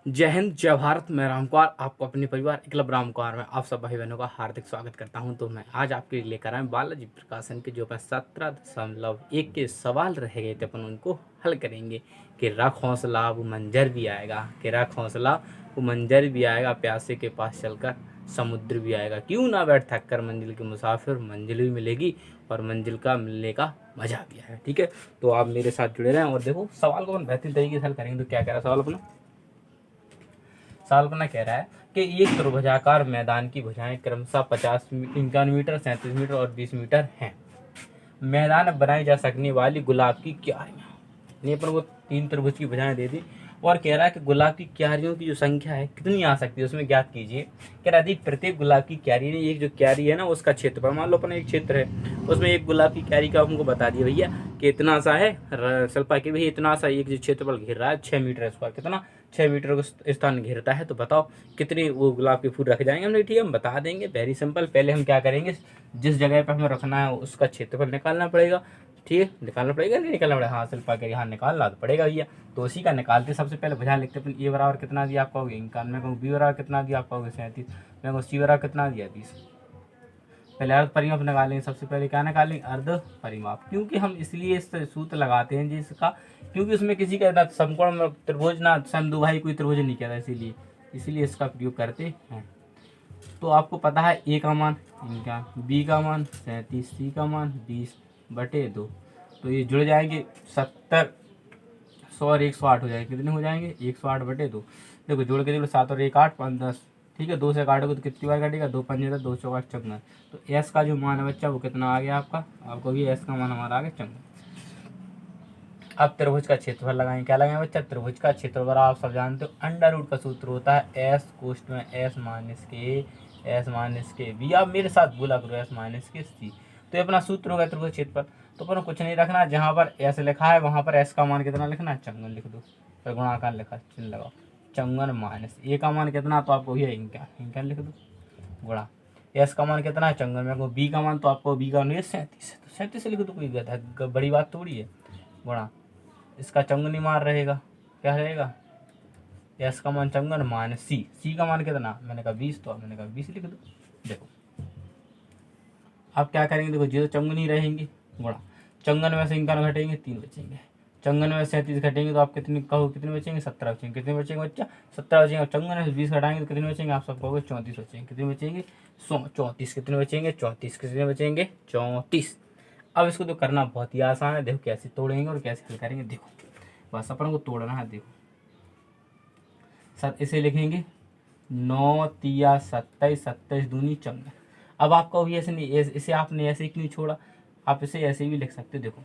जय हिंद, जय भारत। मैं रामकुमार आपको अपने परिवार एकलव्य रामकुमार में आप सब भाई बहनों का हार्दिक स्वागत करता हूं। तो मैं आज आपके लिए लेकर आया बालाजी प्रकाशन के जो 17.1 के सवाल रह गए थे, अपन उनको हल करेंगे। कि रख हौसला वो मंजर भी आएगा, कि रख हौसला वो मंजर भी आएगा, प्यासे के पास चलकर समुद्र भी आएगा। क्यों ना बैठ थक कर मंजिल के मुसाफिर, मंजिल भी मिलेगी और मंजिल का मिलने का मजा भी आएगा। ठीक है, तो आप मेरे साथ जुड़े रहें और देखो सवाल को अपन बेहतरीन तरीके से हल करेंगे। तो क्या कह रहा है सवाल अपना? साल्पना कह रहा है कि एक त्रिभुजाकार मैदान की भुजाएं क्रमशः 51 मीटर, 37 मीटर और 20 मीटर हैं। मैदान बनाई जा सकने वाली गुलाब की क्यारियां, ये अपन को 3 त्रिभुज की भुजाएं दे दी और कह रहा है कि गुलाब की क्यारियों की जो संख्या है कितनी आ सकती है उसमें ज्ञात कीजिए। कह रहा है प्रत्येक गुलाब की क्यारी ने, एक जो क्यारी है ना उसका क्षेत्रफल, मान लो अपन एक क्षेत्र है उसमें एक गुलाब की क्यारी का हमको बता दिया भैया कि इतना सा है सल्पा के भैया, इतना सा एक जो क्षेत्रफल घेर रहा है 6 मीटर स्क्वायर, कितना 6 मीटर को स्थान घेरता है। तो बताओ कितने वो गुलाब के फूल रखे जाएंगे। हमने ठीक है हम बता देंगे, वेरी सिंपल। पहले हम क्या करेंगे, जिस जगह पर हमें रखना है उसका क्षेत्रफल निकालना पड़ेगा। ठीक है, निकालना पड़ेगा, नहीं निकालना पड़ेगा? हाँ शिल्पा के यहाँ निकालना तो पड़ेगा भैया। तो उसी का निकालते सबसे पहले भुजा लिखते अपन। ए बराबर कितना दिया आप कहोगे 51, मैं कहूँ बी बराबर कितना दिया आप कहोगे 37, मैं कहूँ सी बराबर कितना दिया 20। पहले अर्ध परिमाप निकालेंगे, सबसे पहले क्या निकालेंगे? अर्ध परिमाप। क्योंकि हम इसलिए इस सूत्र लगाते हैं जिसका, क्योंकि उसमें किसी का ना समकोण त्रिभुज ना समद्विबाही कोई त्रिभुज नहीं कहता, इसीलिए इसका प्रयोग करते हैं। तो आपको पता है ए का मान 51, बी का मान 37, सी का मान 20/2। तो ये जुड़ जाएंगे 70, 100 और 108 हो जाएंगे। कितने हो जाएंगे? 108/2। देखो जोड़ के देखो 7 और 1 8, 5 10। ठीक है, 2 से काटोगे तो कितनी बार काटेगा? 2 5 10, 2 चौका 54। तो एस का जो मान है बच्चा वो कितना आ गया आपका? आपको भी एस का मान हमारा आ गया 54। अब त्रिभुज का क्षेत्रफल लगाएंगे। क्या लगाएंगे बच्चा? त्रिभुज का क्षेत्रफल आप सब जानते हो अंडर रूट का सूत्र होता है एस कोष्ट में एस माइनस के बी। आप मेरे साथ बोला करो एस माइनस के सी। तो ये अपना सूत्र होगा त्रिभुज क्षेत्रफल। तो अपन कुछ नहीं रखना, जहाँ पर एस लिखा है वहाँ पर एस का मान कितना लिखना है? 54 लिख दो, फिर गुणाकार लिखा चिन्ह लगाओ, 54 माइनस ए का मान कितना? तो आपको ये 51 लिख दो, गुणा एस का मान कितना है? 54। मेरे को बी का मान तो आपको बी का मान 37, तो 37 लिख दो, कोई बड़ी बात थोड़ी है। गुणा इसका 54 मार रहेगा, क्या रहेगा? एस का मान 54 माइनस सी का मान कितना? मैंने कहा 20, तो मैंने कहा 20 लिख दो। देखो अब क्या करेंगे, देखो जो 54 रहेंगे गुणा 54 में से 51 घटेंगे 3 बचेंगे, 54 में 37 घटेंगे तो आप कितने कहो कितने बचेंगे? 17 बचेंगे। कितने बचेंगे बच्चा? 17 बचेंगे। 54 में से 20 घटाएंगे तो कितने बचेंगे? आप सब कहोगे 34 बचेंगे। कितने बचेंगे? 34। कितने बचेंगे? 34। कितने बचेंगे? 34। अब इसको तो करना बहुत ही आसान है। देखो कैसे तोड़ेंगे और कैसे हल करेंगे। देखो बस अपन को तोड़ना है। देखो सर इसे लिखेंगे 9 तिया 27, 27 दूनी 54। अब आपका भी ऐसे नहीं, इसे आपने ऐसे ही क्यों छोड़ा? आप इसे ऐसे भी लिख सकते हो। देखो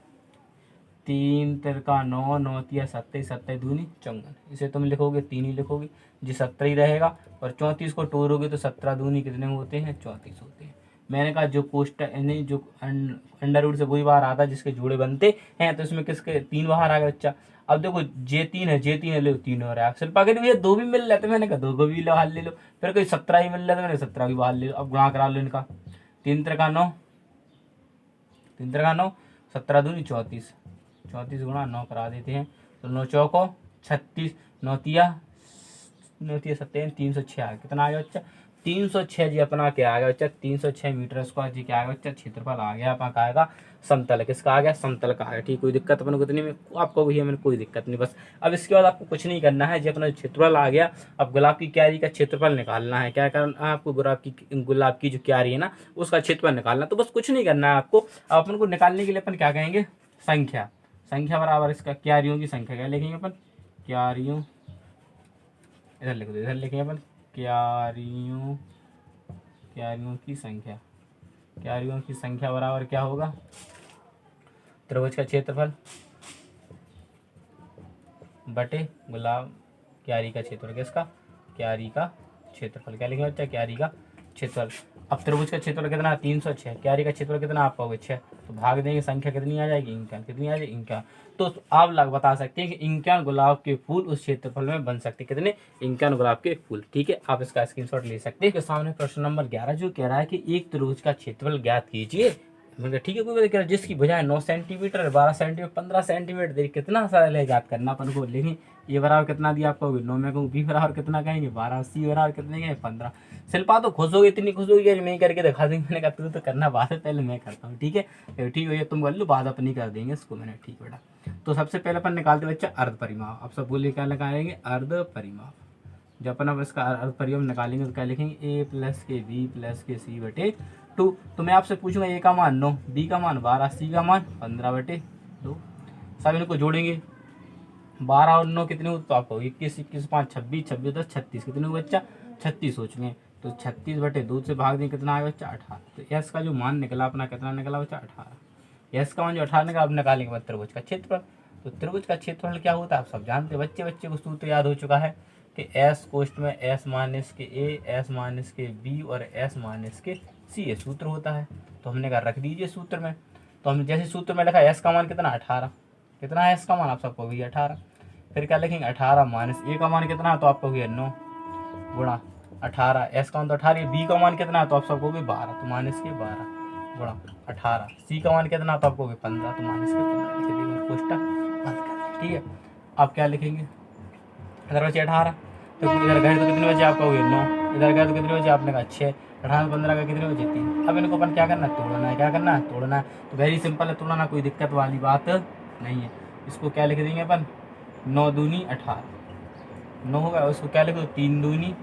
3 तिरका 9, 9 तिया 27, 27 दूनी 54। इसे तुम लिखोगे 3 ही लिखोगे, जी 17 ही रहेगा। और 34 को तोड़ोगे तो 17 दूनी कितने होते हैं? 34 होते हैं। मैंने कहा जो कोष्टक यानी जो अंडर रूट से वही बाहर आता है जिसके जोड़े बनते हैं, तो इसमें किसके 3 बाहर आ गए बच्चा। अब देखो J3 है, J3 है, लो 3 हो रहा है। शिल्पा कहती भैया 2 भी मिल रहे थे, मैंने कहा 2 को भी बाहर ले लो। फिर कोई 17 ही मिल रहा था, मैंने 17 भी बाहर ले लो। अब गुणा करा लो इनका, 3 तिरका 9, 3 तिरका 9, 17 दूनी 34, 34 गुणा 9 करा देते हैं तो 9 चौको 36, 9 तिया 27, 306 आ गया। कितना आ गया बच्चा? 306 जी अपना क्या आ गया बच्चा? 306 मीटर स्क्वायर जी क्या आ गया बच्चा? क्षेत्रफल आ गया अपना। का आएगा? समतल। किसका आ गया? समतल का आ गया। ठीक, कोई दिक्कत अपन को इतने में आपको भैया मैंने कोई दिक्कत नहीं। बस अब इसके बाद आपको कुछ नहीं करना है जी, अपना क्षेत्रफल आ गया। अब गुलाब की क्यारी का क्षेत्रफल निकालना है। क्या करना है आपको? गुलाब की जो क्यारी है ना उसका क्षेत्रफल निकालना। तो बस कुछ नहीं करना है आपको। अब अपन को निकालने के लिए अपन क्या कहेंगे? संख्या। संख्या बराबर इसका क्यारियों की संख्या। क्या लिखेंगे अपन? क्यारियों, इधर लिख दो, इधर लिखेंगे अपन क्यारियों की संख्या। क्यारियों की संख्या बराबर क्या होगा? त्रिभुज का क्षेत्रफल बटे गुलाब क्यारी का क्षेत्रफल। किसका? क्यारी का क्षेत्रफल। क्या लिखेंगे बच्चा? क्यारी का क्षेत्रफल। अब त्रिभुज का क्षेत्रफल कितना? 306। क्यारी का क्षेत्रफल कितना आप पाओगे? 6। तो भाग देंगे, संख्या कितनी आ जाएगी? 51। कितनी आ जाएगी? 51। तो आप लोग बता सकते हैं कि 51 गुलाब के फूल उस क्षेत्रफल में बन सकते। कितने? 51 गुलाब के फूल। ठीक है, आप इसका स्क्रीनशॉट ले सकते हैं। सामने प्रश्न नंबर 11 जो कह रहा है कि एक त्रिभुज का क्षेत्रफल ज्ञात कीजिए। मैंने कहा ठीक है कोई बात, जिसकी भुजाएं 9 सेंटीमीटर 12 सेंटीमीटर 15 सेंटीमीटर, देखिए कितना सारा ले याद करना अपन को। लेकिन ये बराबर कितना दिया आपको 9, मैं कहूँ बी बराबर कितना कहेंगे 12, सी बराबर कितने कहेंगे 15। शिल्पा तो खुश होगी, इतनी खुश होगी मैं करके दिखा देंगे। मैंने कहा तू तो करना बाद है, पहले मैं करता हूँ, ठीक है ठीक है तुम कर लो, बाद अपनी कर देंगे इसको। मैंने ठीक बेटा। तो सबसे पहले अपन निकालते बच्चा अर्ध परिमाप। अब सब बोलिए क्या निकालेंगे, अर्ध परिमाप। जब अपन अब इसका अर्ध परिमाप निकालेंगे तो क्या लिखेंगे, ए प्लस के बी प्लस के सी बटे 2। तो मैं आपसे पूछूंगा ए का मान 9, बी का मान 12, सी का मान 15 बटे 2। सब इनको जोड़ेंगे, 12 और 9 कितने हो तो आपको 21, 21 5 26, 26 10 36 कितने हुए बच्चा 36 हो चुके हैं। तो 36 बटे 2 से भाग दें कितना आएगा बच्चा 18। तो एस का जो मान निकला अपना कितना निकला बच्चा 18। एस का मान जो 18 निकला आप निकालेंगे त्रिभुज का क्षेत्रफल। तो त्रिभुज का क्षेत्रफल क्या होता है आप सब जानते हैं, बच्चे को सूत्र याद हो चुका है कि एस कोष्ठ में एस माइनस के ए, एस माइनस के बी और एस माइनस के सी ये सूत्र होता है। तो हमने कहा रख दीजिए सूत्र में। तो हमने जैसे सूत्र में लिखा एस का मान कितना 18, कितना है एस का मान आप सबको भी 18। फिर क्या लिखेंगे 18 माइनस ए का मान कितना है तो आपको भी 9 गुणा 18, एस का मान तो 18, बी का मान कितना है तो आप सबको भी 12, तो माइनस के 12 गुणा 18, सी का मान कितना तो आपको भी 15, तो माइनस के 15 लिख देंगे कोष्टक। ठीक है आप क्या लिखेंगे, इधर बचे 18, तो इधर गए तो कितने बचे आपका हुए 9, इधर गए तो कितने बचे आपने कहा 6, 18 15 का कितने बचे 3। अब इनको अपन क्या करना है तोड़ना है, क्या करना है तोड़ना है। तो वेरी सिंपल है तोड़ना, कोई दिक्कत वाली बात नहीं है। इसको क्या लिख देंगे अपन 9 दूनी 18, 9 होगा, उसको क्या लिखो 3 दूनी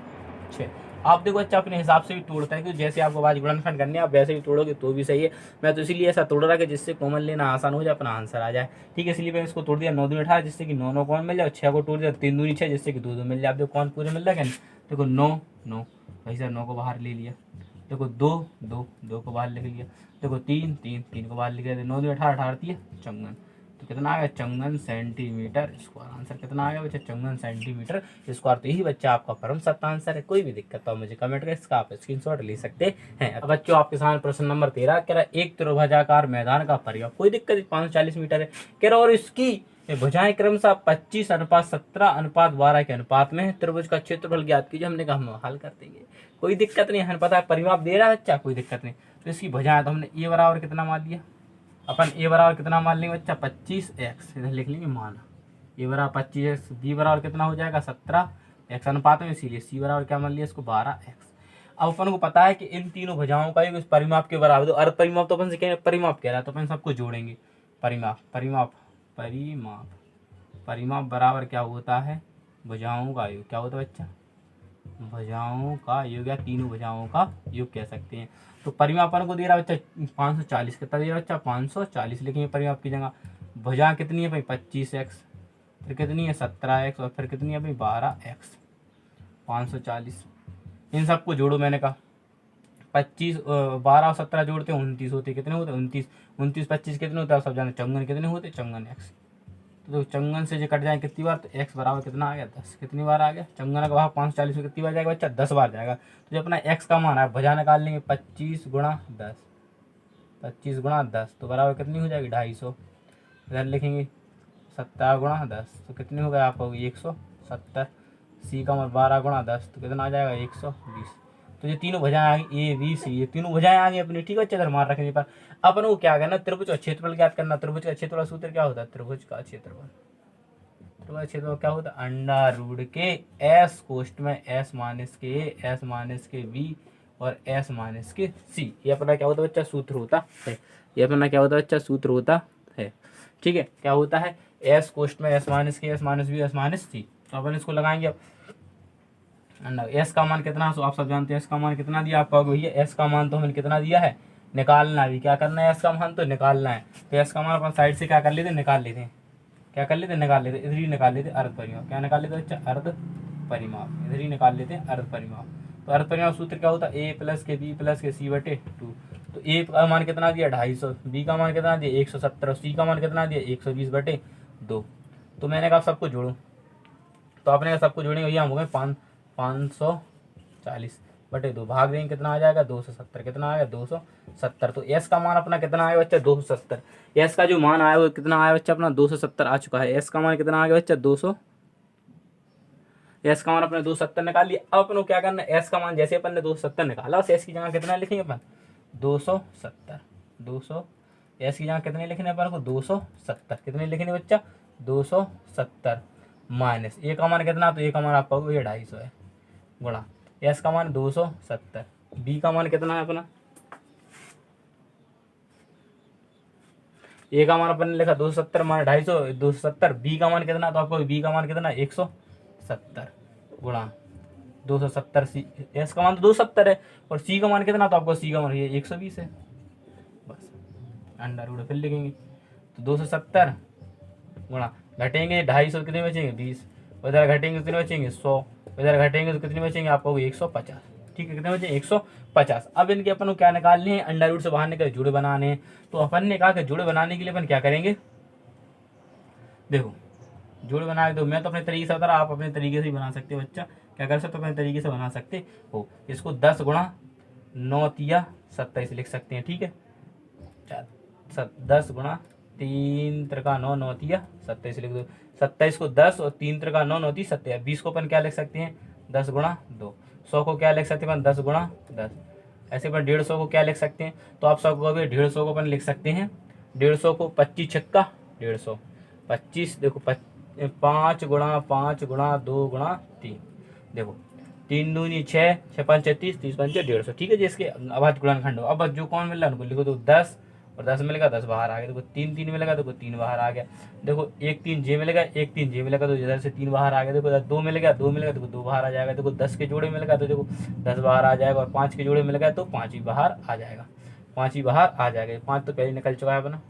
6। आप देखो अच्छा अपने हिसाब से भी तोड़ता है, क्योंकि जैसे आपको आज गुणनखंड करनी है आप वैसे भी तोड़ोगे तो भी सही है। मैं तो इसीलिए ऐसा तोड़ रहा कि जिससे कॉमन लेना आसान हो जाए, अपना आंसर आ जाए। ठीक है इसलिए मैं इसको तोड़ दिया 9 दूनी 18 जिससे कि 9 9 कॉमन मिल जाए, 6 को तोड़ दिया 3 दूनी 6 जिससे कि 2 2 मिल जाए। आप देखो कौन पूरे मिल जाएगा, देखो 9 9 भाई सर 9 को बाहर ले लिया, देखो 2 2 2 को बाहर लिख लिया, देखो 3 3 3 को बाहर लिख लिया, 9 2 18 18 दिया 54। तो कितना आ गया 54 सेंटीमीटर स्क्वायर। आंसर कितना आ गया बच्चा 54 सेंटीमीटर स्क्वायर। तो यही बच्चा आपका परम सत्य आंसर है। कोई भी दिक्कत तो मुझे कमेंट कर इसका आप स्क्रीनशॉट ले सकते हैं। अब बच्चों आपके सामने प्रश्न नंबर 13 कह रहा है एक त्रिभुजाकार मैदान का परिमाप, कोई दिक्कत नहीं 540 मीटर है कह रहा, और इसकी भुजाएं क्रमशः 25:17:12 के अनुपात में है। त्रिभुज का क्षेत्रफल ज्ञात कीजिए। हमने कहा हम हल कर देंगे, कोई दिक्कत नहीं, हमें पता है परिमाप दे रहा है बच्चा, कोई दिक्कत नहीं। तो इसकी भुजाएं तो हमने ए बराबर कितना मान लिया, अपन ए बराबर कितना मान लेंगे बच्चा 25x, इधर लिख लेंगे मान ए बराबर 25x, बी बराबर कितना हो जाएगा 17x अनुपात में, इसीलिए सी बराबर क्या मान लिया इसको 12x। अब अपन को पता है कि इन तीनों भुजाओं का एक परिमाप के बराबर, तो अर्ध परिमाप तो अपन से कहेंगे परिमाप कह रहा है, तो अपन सबको जोड़ेंगे। परिमाप परिमाप परिमाप परिमाप बराबर क्या होता है, भुजाओं का योग। क्या होता है बच्चा, भुजाओं का योग या तीनों भुजाओं का योग कह सकते हैं। तो परिमाप अपन को दे रहा है बच्चा 540, कितना दे रहा है बच्चा 540 लिखेंगे परिमाप की जगह। भुजा कितनी है भाई 25x, फिर कितनी है 17x, और फिर कितनी है भाई 12x 540। इन सबको जोड़ो, मैंने कहा 25 12 और 17 जोड़ते हैं 29 होते, कितने होते 29 29 25 कितने होते हैं आप सब जानते, 54 कितने होते 54 x। तो चंगन से जो कट जाए कितनी बार, तो x बराबर कितना आ गया 10, कितनी बार आ गया चंगन का भाग 540 में कितनी बार जाएगा बच्चा 10 बार जाएगा। तो जो अपना x का मान है भुजा निकाल लेंगे 25 गुणा 10, 25 गुणा 10 तो बराबर कितनी हो जाएगी 250। इधर लिखेंगे 17 गुणा 10 तो कितनी हो गया आपको 170। सी का मान 12 गुणा 10 तो कितना आ जाएगा 120। तो ये तीनों भुजाएं आ गई ए बी सी, ये तीनों भुजाएं आ गई अपनी, ठीक है। इधर मान रखने पर अपन को क्या करना, त्रिभुज का क्षेत्रफल ज्ञात करना। त्रिभुज का क्षेत्रफल सूत्र क्या होता है, त्रिभुज का क्षेत्रफल, त्रिभुज का क्षेत्रफल क्या होता है अंडर रूट के एस कोष्ठ में एस माइनस के ए, एस माइनस के बी और एस माइनस के सी। ये अपना क्या होता है बच्चा सूत्र होता है, ये अपना क्या होता है बच्चा सूत्र होता है, ठीक है। क्या होता है एस कोष्ठ में S minus K, S minus B, S minus C. तो अपन इसको लगाएंगे अब एस का मान कितना, सो आप सब जानते हैं एस का मान कितना दिया आपका भैया, एस का मान तो हमने कितना दिया है निकालना है, क्या करना है एस का मान तो निकालना है। तो एस का मान अपन साइड से क्या कर लेते निकाल लेते हैं, क्या कर लेते निकाल लेते, इधर ही निकाल लेते अर्ध परिमाप। क्या निकाल लेते बच्चा अर्ध परिमाप, इधर ही निकाल लेते हैं अर्ध परिमाप। तो अर्ध परिमाप सूत्र क्या होता है ए प्लस के बी प्लस के सी बटे 2। तो ए का मान कितना दिया 250, बी का मान कितना दिया 170, सी का मान कितना दिया 120 बटे 2। तो मैंने कहा सबको जोड़ो, तो आपने कहा सबको जोड़ेंगे भैया हम हो गए 540 बटे 2, भाग देंगे कितना आ जाएगा 270, कितना आएगा 270। तो एस का मान अपना कितना आया बच्चा 270। एस का जो मान आया वो कितना आया बच्चा अपना 270 आ चुका है। एस का मान कितना आ गया बच्चा 200, एस का मान अपने 270 निकाल लिया। अब अपन को क्या करना है एस का मान जैसे अपन ने 270 निकाला उस एस की जगह कितना लिखेंगे अपन 270। 200, एस की जगह कितने लिखने अपन को 270, कितने लिखने बच्चा 270 माइनस ए का मान कितना, तो ए का मान आपका ये 250 है, गुणा एस का मान 270, बी का मान कितना है अपना, ए का मान अपन ने लिखा 270 मान 250, 270, बी का मान कितना, तो आपको बी का मान कितना 170 गुणा 270, सी एस का मान तो 270 है और सी का मान कितना, तो आपको सी का मान ये 120 है, बस अंडर रूट फिर लिखेंगे। तो 270 गुणा घटेंगे 250, कितने बचेंगे 20, उधर घटेंगे कितने बचेंगे 100, उधर घटेंगे तो कितने बचेंगे आपको 150, ठीक है, कितने बचे 150। अब इनके अपन को क्या निकालने हैं, अंडर रूट से बाहर निकल जुड़े बनाने हैं। तो अपन ने कहा कि जुड़े बनाने के लिए अपन क्या करेंगे, देखो जुड़े बना के दो, मैं तो अपने तरीके से बता रहा, आप अपने तरीके से ही बना सकते हो बच्चा, क्या कर सकते हो अपने तरीके से बना सकते हो। इसको 10 गुणा 9 तिया 27 लिख सकते हैं, ठीक है, 10 गुणा 3 त्रिका 9, 9 तिया 27 लिख दो, 27 को 10 और 3 त्रिका 9, 9 ती 27, 20 को अपन क्या लिख सकते हैं 10 गुणा 2, 100 को क्या लिख सकते हैं अपन 10 गुणा 10, ऐसे अपन 150 को क्या लिख सकते हैं, तो आप 100 को भी 150 को अपन लिख सकते हैं, 150 को 25 छक्का 150, 25 देखो 5 गुणा 5 गुणा 2 गुणा 3, देखो 3 दूनी 6, 6 5 30, 30 5 150, ठीक है जी। इसके अभाज्य गुणनखंड हो, अब जो कौन मिल रहा है उनको लिखो, तो 10 और 10 मिलेगा 10 बाहर आ गया, देखो 3 3 मिलेगा, देखो 3 बाहर आ गया, देखो 1 3 जे मिलेगा, 1 3 जे मिलेगा, तो इधर से 3 बाहर आ गया, देखो 2 मिलेगा 2 मिलेगा, देखो 2 बाहर आ जाएगा, देखो 10 के जोड़े मिलेगा तो देखो 10 बाहर आ जाएगा, और 5 के जोड़े मिलेगा तो 5 ही बाहर आ जाएगा, 5 ही बाहर आ जाएगा, 5 तो पहले निकल चुका है अपना।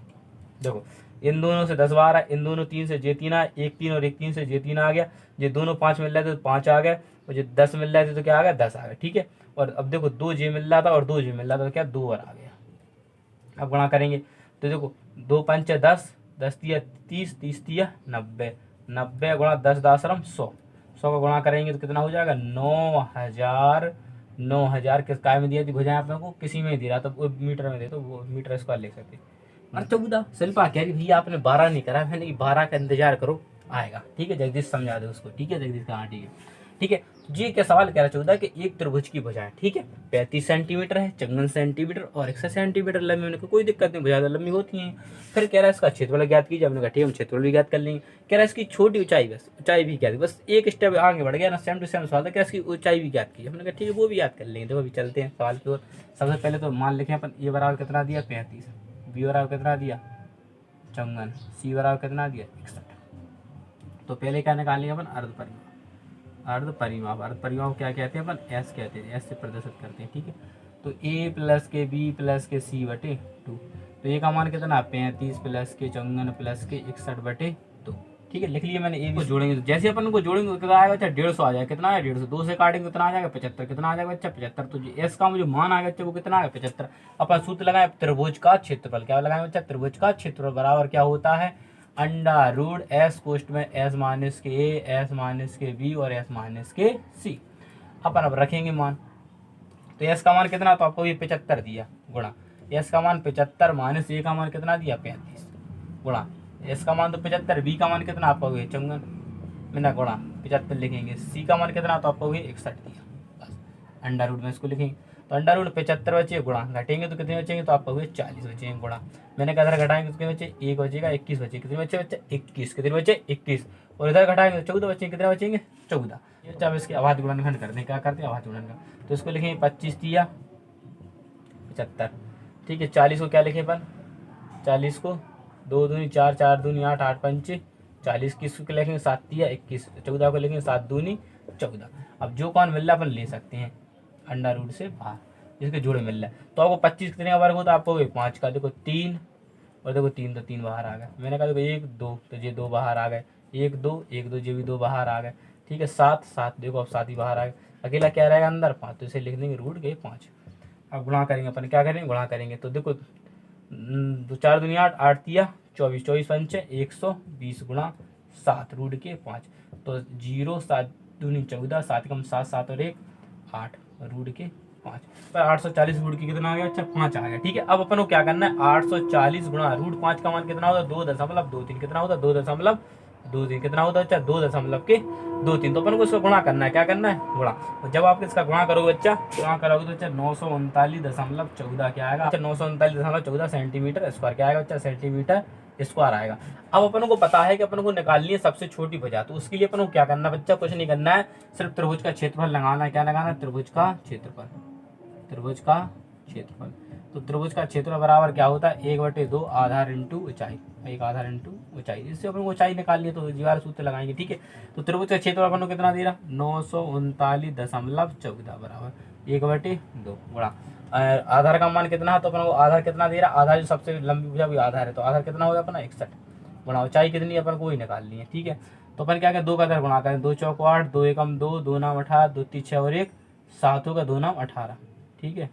देखो इन दोनों से 10 बाहर है, इन दोनों 3 से जे 3 आया, 1 3 और 1 3 से जे 3 आ गया, ये दोनों 5 मिल रहे थे तो 5 आ गए, और जो 10 मिल रहे थे तो क्या आ गया 10 आ गया, ठीक है। और अब देखो 2 जे मिल रहा था और 2 जे मिल रहा था तो क्या 2 और आ गया। अब गुणा करेंगे तो देखो 2 5 10, 10 तिया 30, 30 तिया 90, 90 गुणा 10 10 100, 100 का गुणा करेंगे तो कितना हो जाएगा 9000, 9000 किस काय में दिया थी भुजाएं आप लोगों को, किसी में दे रहा था, वो मीटर में दे, तो वो मीटर स्क्वायर लिख सकते। और 14 शिल्पा कह रही भैया आपने 12 नहीं करा, मैंने 12 का इंतजार करो आएगा, ठीक है, जगदीश समझा दो उसको, ठीक है जगदीश का, हाँ ठीक है, ठीक है। जी क्या सवाल कह रहा 14 कि एक त्रिभुज की भुजाएं, ठीक है 35 सेंटीमीटर है, 54 सेंटीमीटर और 61 सेंटीमीटर लंबी, होने को कोई दिक्कत नहीं, भुजाएं लंबी होती हैं। फिर कह रहा है इसका क्षेत्रफल ज्ञात कीजिए, हमने कहा ठीक है हम क्षेत्रफल भी ज्ञात कर लेंगे। कह रहा है इसकी छोटी ऊंचाई, बस ऊंचाई भी ज्ञात, बस एक स्टेप आगे बढ़ गया ना, सेम टू सेम सवाल था, क्या इसकी ऊंचाई भी ज्ञात कीजिए, हमने कहा ठीक है वो भी याद कर लेंगे। देखो अभी चलते हैं सवाल की ओर। सबसे पहले तो मान लिखे अपन ए बराबर कितना दिया 35, बी बराबर कितना दिया 54, सी बराबर कितना दिया 61। तो पहले क्या निकालेंगे अपन अर्ध परिमाप, अर्ध परिमाप, अर्ध परिमाप क्या कहते हैं अपन एस कहते हैं, एस से प्रदर्शित करते हैं, ठीक है। तो ए प्लस के बी प्लस के सी बटे 2, तो ए का मान कितना 35 प्लस के 54 प्लस के 61 बटे 2, ठीक है लिख लिया मैंने। ए को जोड़ेंगे तो जैसे अपन को जोड़ेंगे कितना आएगा बच्चा 150 आ जाएगा, कितना आएगा 150, 2 से काटेंगे कितना आ जाएगा 75, कितना आ जाएगा बच्चा 75। तो एस का जो मान आएगा बच्चा वो कितना आएगा 75। अपन सूत्र लगाए त्रिभुज का क्षेत्रफल, क्या लगाए बच्चा त्रिभुज का क्षेत्रफल बराबर क्या होता है अंडर रूट एस कोष्ट में एस माइनस के ए, एस माइनस के बी और एस माइनस के सी। अपन अब रखेंगे मान, तो एस का मान कितना, तो आपको ये 75 दिया, गुणा एस का मान 75 माइनस ए का मान कितना दिया 35, गुणा एस का मान तो 75, बी का मान कितना आपका हुआ 54 मैंने गुणा 75 लिखेंगे, सी का मान कितना तो आपको हुआ 61 दिया, बस अंडर रूट में इसको लिखेंगे। तो अंडर रूट 75 बचे, गुणा घटेंगे तो कितने बचेंगे, तो आपका हुए 40 बचेंगे, गुणा मैंने कहा घटाएंगे तो कितने बचे 1 बचेगा, 21 बचे, कितने बचे बच्चे 21, कितने बचे 21, और इधर घटाएंगे तो 14 बचेंगे, कितने बचेंगे 14। ये जब इसके अभाज्य गुणनखंड करते हैं, क्या करते हैं अभाज्य गुणनखंड, तो इसको लिखेंगे 25 तिया 75, ठीक है। 40 को क्या लिखे अपन, 40 को 2 दूनी 4, 4 दूनी 8, 8 पंचे 40, किसको लिखेंगे 7 तिया 21, 14 को लिखेंगे 7 दूनी 14। अब जो कौन मिल रहा है अपन ले सकते हैं अंडर रूट से बाहर, जिसके जोड़े मिल रहा है। तो आपको 25 कितने का वर्ग होता है, आपको 5 का, देखो 3 और देखो 3 तो 3 बाहर आ गए, मैंने कहा देखो 1 2 तो ये 2 बाहर आ गए, 1 2 1 2 ये भी 2 बाहर आ गए, ठीक है। 7 7 देखो अब 7 ही बाहर आ गए, अकेला क्या रहेगा अंदर 5, तो इसे लिख देंगे रूट के 5। अब गुणा करेंगे अपन, क्या करेंगे गुणा करेंगे, तो देखो 2 4 दूनी 8, 8 तिया 24, 24 पंचे 120 गुणा 7 रूट के 5, तो 0 7 दूनी 14, 7 कम 7 7 और 1 8 रूट के 5 पर 840 रूट की कितना आ गया, अच्छा 5 आ गया, ठीक है। अब अपन को क्या करना है 840 गुणा रूट 5 का मान कितना होता है 2.23, कितना होता है 2 3 कितना होता है बच्चा 2.23। तो अपन को इसका गुणा करना है, क्या करना है गुणा। और जब आप इसका गुणा करोगे बच्चा, गुणा करोगे तो बच्चा 939.14 क्या आएगा, 939.14 सेंटीमीटर स्क्वायर क्या आएगा बच्चा, सेंटीमीटर स्क्वायर आएगा। अब अपन को पता है कि अपन को निकालनी है सबसे छोटी भुजा, तो उसके लिए अपन को क्या करना है बच्चा, कुछ नहीं करना है, सिर्फ त्रिभुज का क्षेत्रफल लगाना है। क्या लगाना है, त्रिभुज का क्षेत्रफल, त्रिभुज का क्षेत्रफल। तो त्रिभुज का क्षेत्रफल बराबर क्या होता है, 1/2 आधार इंटू ऊंचाई, 1 आधार इंटू ऊंचाई। इससे अपन को ऊंचाई निकालनी है तो जीवार सूत्र लगाएंगे, ठीक है। तो त्रिभुज का क्षेत्रफल अपन को कितना दे रहा, 939.14 बराबर 1/2 गुणा आधार का मान कितना है, तो अपन को आधार कितना दे रहा, आधार जो सबसे लंबी भुजा भी आधार है, तो आधार कितना होगा अपना 61 गुणा ऊंचाई कितनी अपन को वही निकालनी है, ठीक है। तो अपन क्या करें, 2 का आधार गुणा करें, 2 चौक 8, 2 एकम 2, 2 नाम 18, 2 3 6 और 1 7 होगा, 2 नाम 18, ठीक है।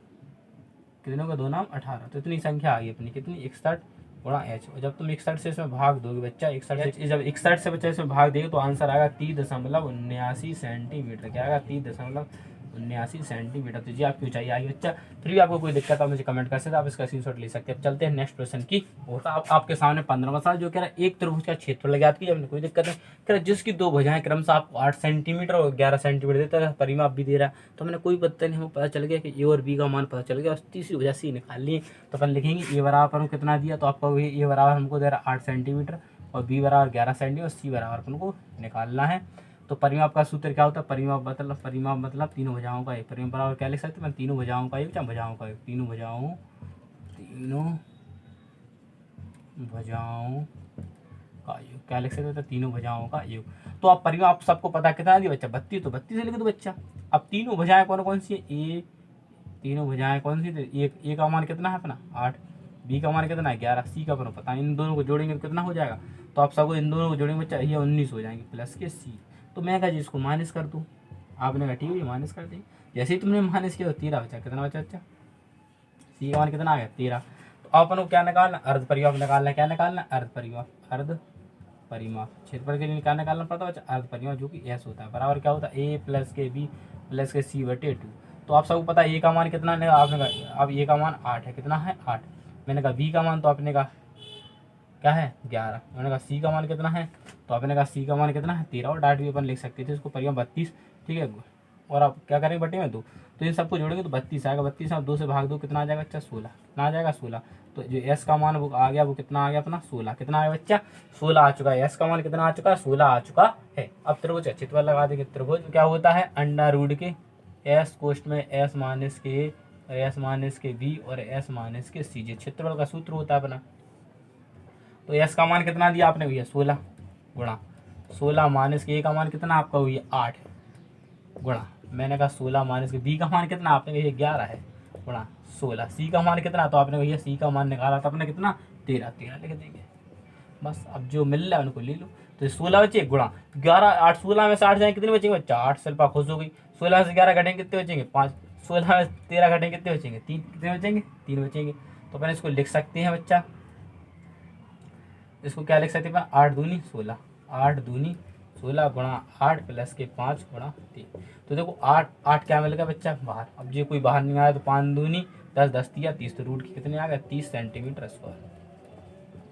कितनों का 2 नाम 18, तो इतनी संख्या आ गई अपनी कितनी 61 गुणा h। और जब तुम 61 से इसमें भाग दोगे बच्चा, 61 से जब 61 से बच्चा इसमें भाग देगा तो आंसर आएगा 30.79 सेंटीमीटर। क्या आएगा, 30.79 सेंटीमीटर। तो जी आपकी ऊंचाई आई बच्चा। फिर भी आपको कोई दिक्कत है मुझे कमेंट कर सकते, आप इसका स्क्रीनशॉट ले सकते हैं। अब चलते हैं नेक्स्ट क्वेश्चन की। होता आपके सामने 15वां सवाल जो कह रहा है एक त्रिभुज का क्षेत्रफल ज्ञात कीजिए। हमने कोई दिक्कत नहीं, कह रहा जिसकी दो भुजाएं क्रमशः आपको 8 सेंटीमीटर और 11 सेंटीमीटर देता है, परिमाप भी दे रहा है। तो हमने कोई पता नहीं, हमें पता चल गया कि ए और बी का मान पता चल गया और तीसरी वजह सी निकाल ली। तो अपन लिखेंगे ए बराबर कितना दिया, तो आपका ए बराबर हमको दे रहा है 8 सेंटीमीटर और बी बराबर 11 सेंटीमीटर और सी बराबर अपन को निकालना है। तो परिमाप का सूत्र क्या होता है, परिमाप मतलब तीनों भुजाओं का एक। परिमाप बराबर क्या लिख सकते हैं, तीनों भुजाओं का एक, भुजाओं का एक, तीनों भुजाओं का योग क्या लिख सकते थे, तीनों भुजाओं का योग। तो आप परिमाप सबको पता कितना दिया बच्चा, 32, तो 32 से लिखे तो बच्चा। अब तीनों भुजाएं कौन कौन सी है, ए तीनों भुजाएं कौन सी थी, एक ए का मान कितना है अपना 8, बी का मान कितना है 11, सी का अपना पता, इन दोनों को जोड़ेंगे तो कितना हो जाएगा। तो आप सबको इन दोनों को जोड़ेंगे बच्चा, ये 19 हो जाएंगे प्लस के सी। तो मैं कहा जी इसको माइनस कर दूँ, आपने कहा ठीक है माइनस कर दें। जैसे ही तुमने माइनस किया तो 13 बचा, कितना बचा बच्चा, सी का मान कितना आ गया 13। तो अपन को क्या निकालना, अर्ध परिमाप निकालना है। क्या निकालना, अर्ध परिमाप, अर्ध परिमाप। क्षेत्रफल के लिए क्या निकालना पड़ता है बच्चा, अर्ध परिमाप, जो कि एस होता है बराबर क्या होता है, ए प्लस के बी प्लस के सी बटे 2। तो आप सबको पता है ए का मान कितना है, आपने कहा अब ए का मान 8 है, कितना है 8। मैंने कहा बी का मान, तो आपने कहा क्या है 11। मैंने कहा सी का मान कितना है, तो आपने कहा सी का मान कितना है 13 और डाट भी अपन लिख सकते थे इसको, परिमाप 32, ठीक है। और आप क्या करेंगे बटे में 2, तो इन सबको जोड़ेंगे तो 32 आएगा। 32 आप 2 से भाग दो कितना आ जाएगा बच्चा 16, कितना आ जाएगा 16। तो जो एस का मान वो आ गया, वो कितना आ गया अपना 16, कितना आ गया बच्चा 16 आ चुका है। एस का मान कितना आ चुका है 16 आ चुका है। अब त्रिभुज क्षेत्रफल लगा देंगे। त्रिभुज क्या होता है, अंडर रूट के एस कोष्ठ में एस माइनस के बी और एस माइनस के सी, क्षेत्रफल का सूत्र होता है अपना। तो एस का मान कितना दिया आपने भैया 16 गुणा 16 माइनस के ए का मान कितना आपका हुई 8 गुणा, मैंने कहा 16 माइनस के बी का मान कितना आपने भैया 11 है गुणा 16, सी का मान कितना, तो आपने भैया सी का मान निकाला था अपने कितना 13 लिख देंगे बस। अब जो मिल रहा है उनको ले लो। तो 16 बचे गुणा 11, 8 16 में से 8 जाएंगे कितने बचेंगे बच्चा 8, शिल्पा खुश हो गई। 16 से 11 घटेंगे कितने बचेंगे 5, 16 में 13 घटेंगे कितने बचेंगे 3, कितने बचेंगे 3 बचेंगे। तो अपन इसको लिख सकते हैं बच्चा, इसको क्या लिख सकते हैं 8 दूनी 16, 8 दूनी 16 गुणा 8 प्लस के 5 गुणा 3। तो देखो 8 क्या मिल गया बच्चा बाहर। अब जो कोई बाहर नहीं आया तो 5 दूनी 10, 10 3 30, तो रूट की कितने आ गया 30 सेंटीमीटर स्क्वायर।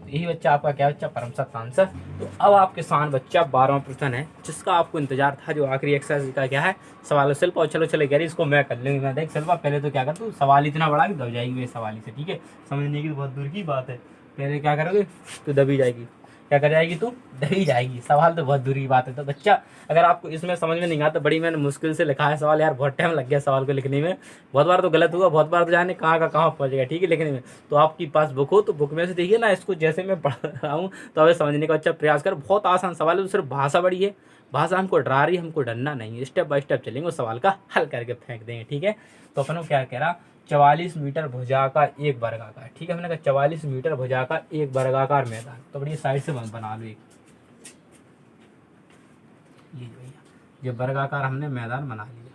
यही बच्चा आपका क्या बच्चा परम सत्य आंसर। तो अब आपके सामने बच्चा 12वां प्रश्न है जिसका आपको इंतजार था, जो आखिरी एक्सरसाइज का क्या है सवाल शिल्प। और चलो गैरी इसको मैं कर लूँगी। मैं देख शिल्पा पहले तो क्या कर तू सवाल इतना बड़ा कि दब जाएगी मेरे सवाल ही से, ठीक है, समझने की बहुत दूर की बात है। पहले क्या करोगे तू दबी जाएगी, क्या कर जाएगी तू दबी जाएगी, सवाल तो बहुत दूर की बात है। तो बच्चा अगर आपको इसमें समझ में नहीं आता, बड़ी मैंने मुश्किल से लिखा है सवाल यार, बहुत टाइम लग गया सवाल को लिखने में, बहुत बार तो गलत हुआ, बहुत बार तो जाने कहाँ का कहाँ पहुँच गया, ठीक है लिखने में। तो आपके पास बुक हो तो बुक में से देखिए ना, इसको जैसे मैं पढ़ रहा हूँ तो हमें समझने का अच्छा प्रयास कर। बहुत आसान सवाल है, तो सिर्फ भाषा बड़ी है, भाषा हमको डरा रही है, हमको डरना नहीं है, स्टेप बाय स्टेप चलेंगे उस सवाल का हल करके फेंक देंगे, ठीक है। तो अपन को क्या कह रहा 44 मीटर भुजा का एक वर्गाकार, ठीक है, हमने कहा 44 मीटर भुजा का एक वर्गाकार मैदान। तो बड़ी साइड से बना लो एक, ये भैया ये वर्गाकार हमने मैदान बना लिया,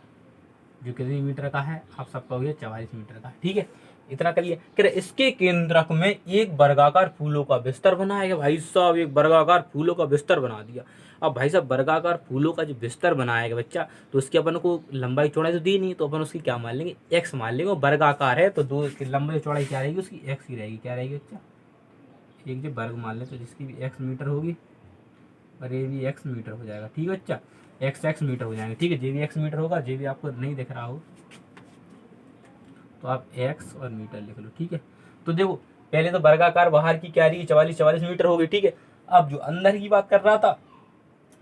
जो कितनी मीटर का है आप सबका हो गया 44 मीटर का, ठीक है, इतना कर लिया। कह रहे इसके केंद्रक में एक वर्गाकार फूलों का बिस्तर बनाया। भाई साहब एक वर्गाकार फूलों का बिस्तर बना दिया। अब भाई साहब वर्गाकार फूलों का जो बिस्तर बनाएगा बच्चा, तो उसकी अपन को लंबाई चौड़ाई तो दी नहीं, तो अपन उसकी क्या मान लेंगे एक्स मान लेंगे। वर्गाकार है तो 2 की लंबाई चौड़ाई क्या रहेगी उसकी एक्स ही रहेगी। क्या रहेगी बच्चा एक जो वर्ग मान ले तो जिसकी भी एक्स मीटर होगी और ये भी एक्स मीटर हो जाएगा। ठीक है बच्चा, एक्स मीटर हो जाएंगे। ठीक है, जे भी एक्स मीटर होगा, जे भी आपको नहीं दिख रहा हो तो आप एक्स और मीटर लिख लो। ठीक है, तो देखो पहले तो वर्गाकार बाहर की क्या रही है 44 मीटर हो गई। ठीक है, अब जो अंदर की बात कर रहा था,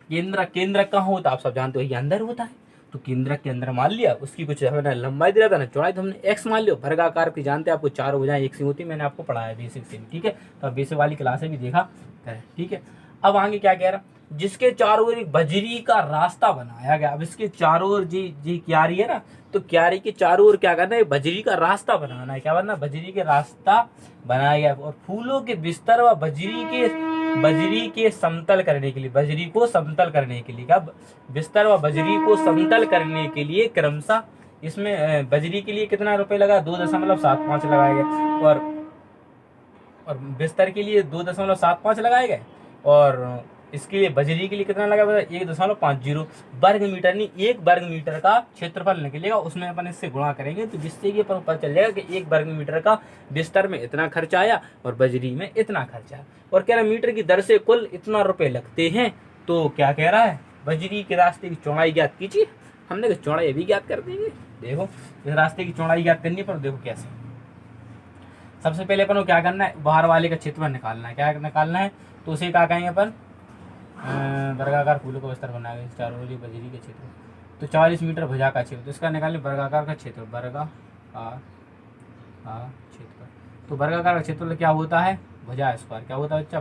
केंद्र कहाँ होता है आप सब जानते हो, ये अंदर होता है। तो केंद्र के अंदर मान लिया, उसकी कुछ हमने लंबाई दिया था ना, चौड़ाई, तो हमने एक्स मान लिया। वर्गाकार की जानते हैं आपको, चार भुजाएं एक सी होती है, मैंने आपको पढ़ाया बेसिक से। ठीक है, तो आप बेसिक वाली क्लास में भी देखा करें। ठीक है, अब आगे क्या कह रहा, जिसके चारों ओर एक बजरी का रास्ता बनाया गया। अब इसके चारों ओर जी क्यारी है ना, तो क्यारी के चारों ओर क्या करना है, बजरी का रास्ता बनाना है। क्या बनना, बजरी के रास्ता बनाया गया। और फूलों के बिस्तर व बजरी के समतल करने के लिए, बजरी को समतल करने के लिए, क्या बिस्तर व बजरी को समतल करने के लिए क्रमशः इसमें बजरी के लिए कितना रुपए लगा, 2.75 लगाए गए। और बिस्तर के लिए 2.75 लगाए गए, और इसके लिए बजरी के लिए कितना लगा, 1.50 वर्ग मीटर। नहीं, 1 वर्ग मीटर का क्षेत्रफल निकलेगा, उसमें अपन इससे गुणा करेंगे, तो जिससे कि अपन पता चल जाएगा कि 1 वर्ग मीटर का बिस्तर में इतना खर्चा आया और बजरी में इतना खर्चा आया। और कह रहा मीटर की दर से कुल इतना रुपए लगते हैं। तो क्या कह रहा है, बजरी के रास्ते की चौड़ाई ज्ञात कीजिए। हमने कहा चौड़ाई अभी ज्ञात कर देंगे। देखो इस रास्ते की चौड़ाई ज्ञात करनी, पर देखो कैसे। सबसे पहले अपन को क्या करना है, बाहर वाले का क्षेत्रफल निकालना है। क्या निकालना है, तो उसे क्या कहेंगे अपन, वर्गाकार फूलों का बिस्तर बनाएंगे चारों ओर बजरी के क्षेत्र। तो 40 मीटर भुजा का क्षेत्र, तो इसका निकालें वर्गाकार का क्षेत्र, वर्गाकार क्षेत्र। तो वर्गाकार का क्षेत्र क्या होता है, भुजा स्क्वायर। क्या होता है बच्चा,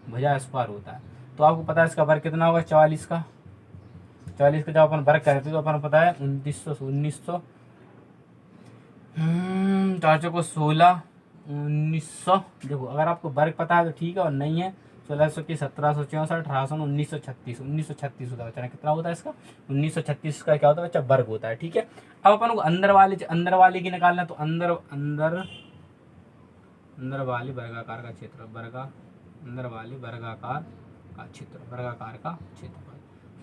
भुजा स्क्वायर होता है। तो आपको पता है इसका वर्ग कितना होगा, 44 का जब अपन वर्ग करते तो अपन पता है 1900 4 को 16 1900। देखो अगर आपको वर्ग पता है तो ठीक है, और नहीं है 1600 की 1764 1800 1936 होता है बच्चा। कितना होता है इसका, 1936 का क्या होता है बच्चा, वर्ग होता है। ठीक है, अब अपन को अंदर वाले की निकालना है। तो अंदर वाले वर्गाकार का क्षेत्र, अंदर वाले वर्गाकार का क्षेत्रफल।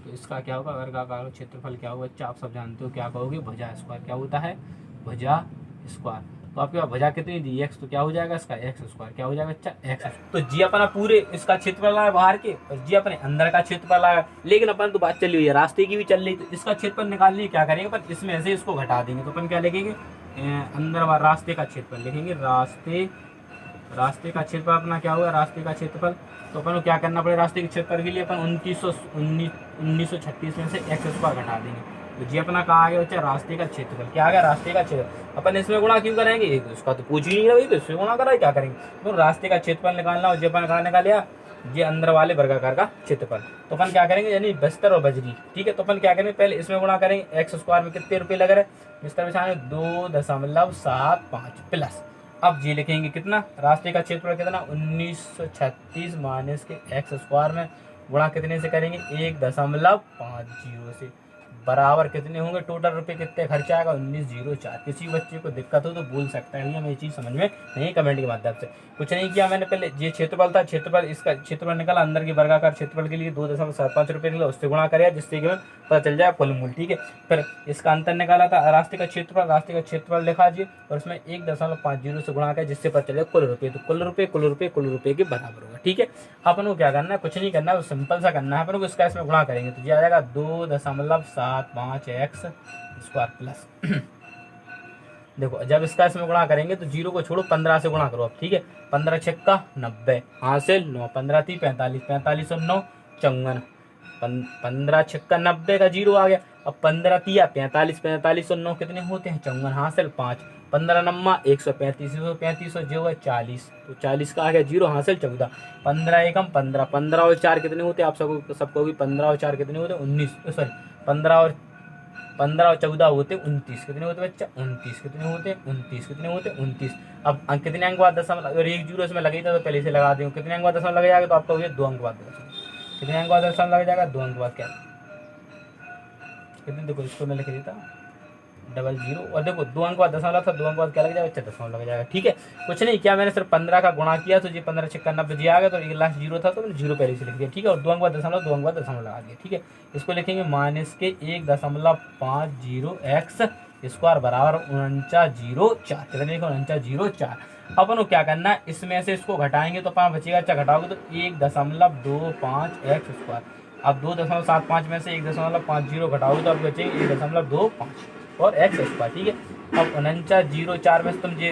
तो इसका क्या होगा, वर्गाकार का क्षेत्रफल क्या होगा बच्चा, आप सब जानते हो क्या कहोगे, भुजा स्क्वायर। क्या होता है, भुजा स्क्वायर। तो आपके पास भुजा कितनी दी, एक्स, तो क्या हो जाएगा इसका एक्स स्क्वायर। क्या हो जाएगा बच्चा, एक्स। तो जी अपना पूरे इसका क्षेत्रफल आया बाहर के, और जी अपने अंदर का क्षेत्रफल आया। लेकिन अपन तो बात चल रही है रास्ते की भी चल रही, तो इसका क्षेत्रफल निकालने क्या करेंगे अपन, इसमें से इसको घटा देंगे। तो अपन क्या लिखेंगे, अंदर रास्ते का क्षेत्रफल लिखेंगे। रास्ते का क्षेत्रफल अपना क्या होगा, रास्ते का क्षेत्रफल। तो अपन को क्या करना पड़ेगा, रास्ते के क्षेत्रफल के लिए अपन 1936 में से एक्स स्क्वायर घटा देंगे। तो जी अपना कहा गया बच्चा, रास्ते का क्षेत्रफल। क्या आ गया, रास्ते का क्षेत्रफल। अपन इसमें गुणा क्यों करेंगे, उसका तो पूछ ही नहीं रहा भाई, तो इसमें गुणा करा क्या करेंगे। तो रास्ते का क्षेत्रफल निकालना, और जी अपन कहा निकालिया, ये अंदर वाले वर्गाकार का क्षेत्रफल। तो अपन क्या करेंगे, यानी बिस्तर और बजरी। ठीक है, तो अपन क्या करेंगे, पहले इसमें गुणा करेंगे, एक्स स्क्वायर में कितने रुपए लग रहे, बिस्तर बिछाने 2.75 प्लस। अब जी लिखेंगे कितना, रास्ते का क्षेत्रफल कितना, 1936 माइनस के एक्स स्क्वायर में गुणा कितने से करेंगे, 1.50 से, बराबर कितने होंगे, टोटल रुपए कितने खर्चा आएगा, 1904। किसी बच्चे को दिक्कत हो तो बोल सकता है, भैया मैं ये चीज़ समझ में नहीं, कमेंट के माध्यम से। कुछ नहीं किया मैंने, पहले ये क्षेत्रफल था, क्षेत्रफल इसका क्षेत्रफल निकाला, अंदर के वर्गाकार क्षेत्रफल के लिए 2.75 रुपये निकला, उससे गुणा करेगा, जिससे कि पता चल जाए कुल मूल। ठीक है, फिर इसका अंतर निकाला था, रास्ते का क्षेत्रफल लिखा जी, और उसमें 1.50 से गुणा किया, जिससे पता चले कुल रुपये। तो कुल रुपये के बराबर होगा। ठीक है, अपन को क्या करना है, कुछ नहीं करना है, सिंपल सा करना है अपन को। इसका इसमें गुणा करेंगे तो ये आ जाएगा 2.75 एक्स स्क्वायर प्लस देखो जब इसका इसमें गुणा करेंगे तो 0 को छोड़ो, 15 से गुणा करो अब। ठीक है, 15 छक्का 90, हासिल 9, 15 थी 45, 45 और 9 54, 15 छक्का 90 का 0 आ गया। अब 15 तिया 45, 45 और 9 कितने होते हैं, 54, हासिल 5, 15 नम्मा 135, 135 और जो है 40, तो 40 का आ गया 0, हासिल 14, 15 एकम 15, 15 और 4 कितने होते हैं, आप सबको भी 15 और 4 कितने होते हैं, 19, सॉरी 15 और 14 होते 29, कितने होते बच्चा, 29, कितने होते 29, कितने होते 29। अब कितने अंक बाद दशमलव, अगर 1 0 इसमें लगे था तो पहले से लगा देंगे, कितने अंक बाद दशमलव लग जाएगा, तो आपका हो गया 2 अंक बाद दशमलव, कितने अंक बाद दशमलव लग जाएगा, 2 अंक बाद, क्या कितने, देखो इसको मैं लिख देता 00, और देखो 2 अंक बाद दशमलव था, 2 अंक बाद क्या लग जाएगा बच्चा, दशमलव लग जाएगा। ठीक है, कुछ नहीं किया मैंने, सिर्फ 15 का गुणा किया तो ये 15 छक्का 90 जी आ गया, तो एक लास्ट 0 था तो मैंने 0 पहले से लिख दिया। ठीक है, और 2 अंक बाद दशमलव, 2 अंक बाद दशमलव लगा दिया। ठीक है, इसको लिखेंगे माइनस के 1.50 एक्स स्क्वायर बराबर 4904, कितने लिखो 4904। अपन को क्या करना है, इसमें से इसको घटाएंगे तो अपन बचेगा, अच्छा घटाओगे तो 1.25x²। अब 2.75 में से 1.50 घटाओगे तो अब बचेंगे 1.25 और x²। ठीक है, अब 49 में से तुम ये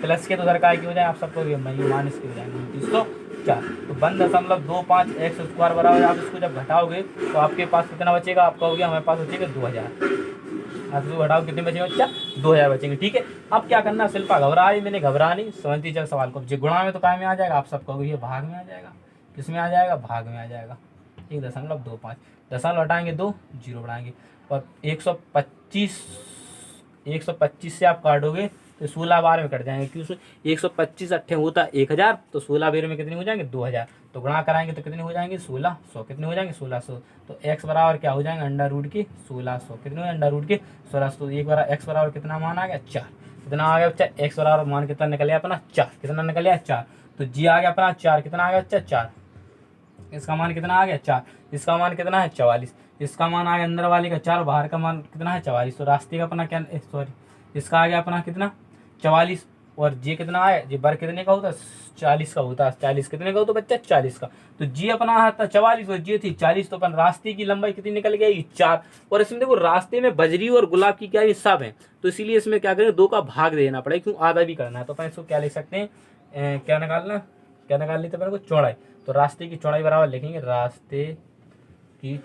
प्लस के तो उधर का हो जाए, आप सबको माइनस के हो जाएंगे 2904। तो 1.25x² बराबर, आप इसको जब घटाओगे तो आपके पास कितना बचेगा, आपका हो गया, हमारे पास बचेगा 2000। आप इसको घटाओ कितने बचेंगे बच्चा, 2000 बचेंगे। ठीक है, अब क्या करना, शिल्पा घबराई, मैंने घबरा नहीं, समझती चल सवाल को। जो गुणा में तो काय में आ जाएगा, आप सब कहोगे ये भाग में आ जाएगा, किस में आ जाएगा, भाग में आ जाएगा। 1.25, दशमलव हटाएंगे 2, 0 बढ़ाएंगे, और 125 से आप काटोगे तो 16 बार में कट जाएंगे, क्यों 125 अट्ठे होता है 1000, तो 16 बेर में कितने हो जाएंगे, 2000। तो गुणा कराएंगे तो कितने हो जाएंगे, 1600। कितने हो जाएंगे, 1600। तो x बराबर क्या हो जाएंगे, √1600। कितने हो √1600। तो एक बार x बराबर कितना मान आ गया, 4। कितना आ गया बच्चा, x बराबर मान कितना निकल गया अपना, 4। कितना निकल गया, 4। तो जी आ गया अपना 4। कितना आ गया बच्चा, 4। इसका मान कितना आ गया, 4। इसका मान कितना है, 44। इसका मान आ गया अंदर वाले का 4, बाहर का मान कितना है, 44। तो रास्ते का अपना क्या, सॉरी, इसका आ गया अपना कितना, 44। और जी कितना है, जी बर कितने का होता है, 40 का होता है। 40 कितने का होता है बच्चा, 40 का। तो जी अपना आता 44 और जी थी 40। तो अपन रास्ते की लंबाई कितनी निकल गई, 4। और इसमें देखो रास्ते में बजरी और गुलाब की क्या सब है, तो इसीलिए इसमें क्या करें, 2 का भाग देना पड़ेगा, क्यों आधा भी करना है। तो अपन इसको क्या लिख सकते हैं, क्या निकालना, क्या निकाल लेते हैं, चौड़ाई। तो रास्ते की चौड़ाई बराबर लिखेंगे, रास्ते की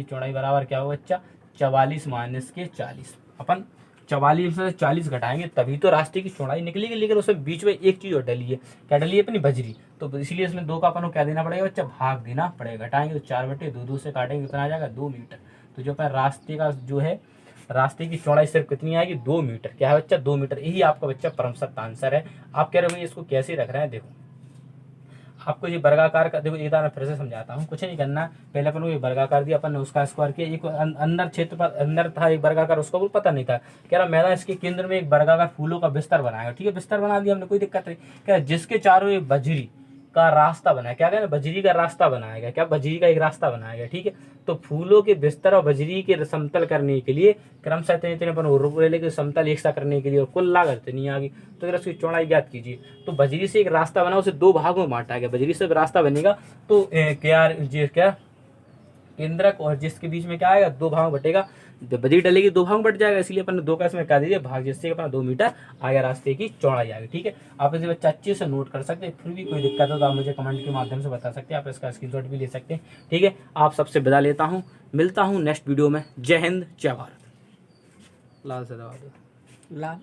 चौड़ाई बराबर क्या होगा बच्चा, 44 माइनस के 40। अपन 44 से 40 घटाएंगे तभी तो रास्ते की चौड़ाई निकलेगी, लेकिन उसमें बीच में एक चीज और डली है, क्या डली है, अपनी बजरी। तो इसलिए इसमें 2 का अपन को क्या देना पड़ेगा बच्चा, भाग देना पड़ेगा। घटाएंगे तो 4/2 से काटेंगे कितना आ जाएगा, 2 मीटर। तो जो अपन रास्ते का जो है, रास्ते की चौड़ाई सिर्फ कितनी आएगी, 2 मीटर। क्या है बच्चा, 2 मीटर। यही आपका बच्चा परम सत्य आंसर है। आप कह रहे हो इसको कैसे रख रहे हैं, देखो आपको ये वर्गाकार का, देखो एक बार मैं फिर से समझाता हूँ, कुछ नहीं करना। पहले अपन को ये वर्गाकार दिया, अपन ने उसका स्क्वायर किया। एक अंदर क्षेत्र पर अंदर था एक वर्गाकार, उसको पता नहीं था, कह रहा मैदान इसके केंद्र में एक वर्गाकार फूलों का बिस्तर बनाएगा। ठीक है, बिस्तर बना दिया हमने, कोई दिक्कत नहीं। कह रहा जिसके चारों एक बजरी का रास्ता बनाया, क्या कहना, बजरी का रास्ता बनाएगा, क्या बजरी का एक रास्ता बनाएगा। ठीक है, तो फूलों के बिस्तर और बजरी के समतल करने के लिए क्रमशः इतने समतल एक सा करने के लिए और कुल लागत इतनी आ गई। तो अगर उसकी चौड़ाई ज्ञात कीजिए। तो बजरी से एक रास्ता बना, उसे 2 भागों में बांटा गया। बजरी से रास्ता बनेगा तो क्या केंद्रक और जिसके बीच में क्या आएगा, 2 भाग बटेगा। बजरी डलेगी 2 भाग बट जाएगा, इसलिए अपन ने 2 का इसमें क्या दीजिए, भाग, जिससे अपना 2 मीटर आएगा रास्ते की चौड़ाई आएगी। ठीक है, आप इसे बच्चा अच्छे से नोट कर सकते हैं। फिर भी कोई दिक्कत हो तो आप मुझे कमेंट के माध्यम से बता सकते हैं, आप इसका स्क्रीनशॉट भी ले सकते हैं। ठीक है, आप सबसे विदा लेता हूँ, मिलता हूँ नेक्स्ट वीडियो में। जय हिंद, जय भारत। लाल से दबा दो, लाल।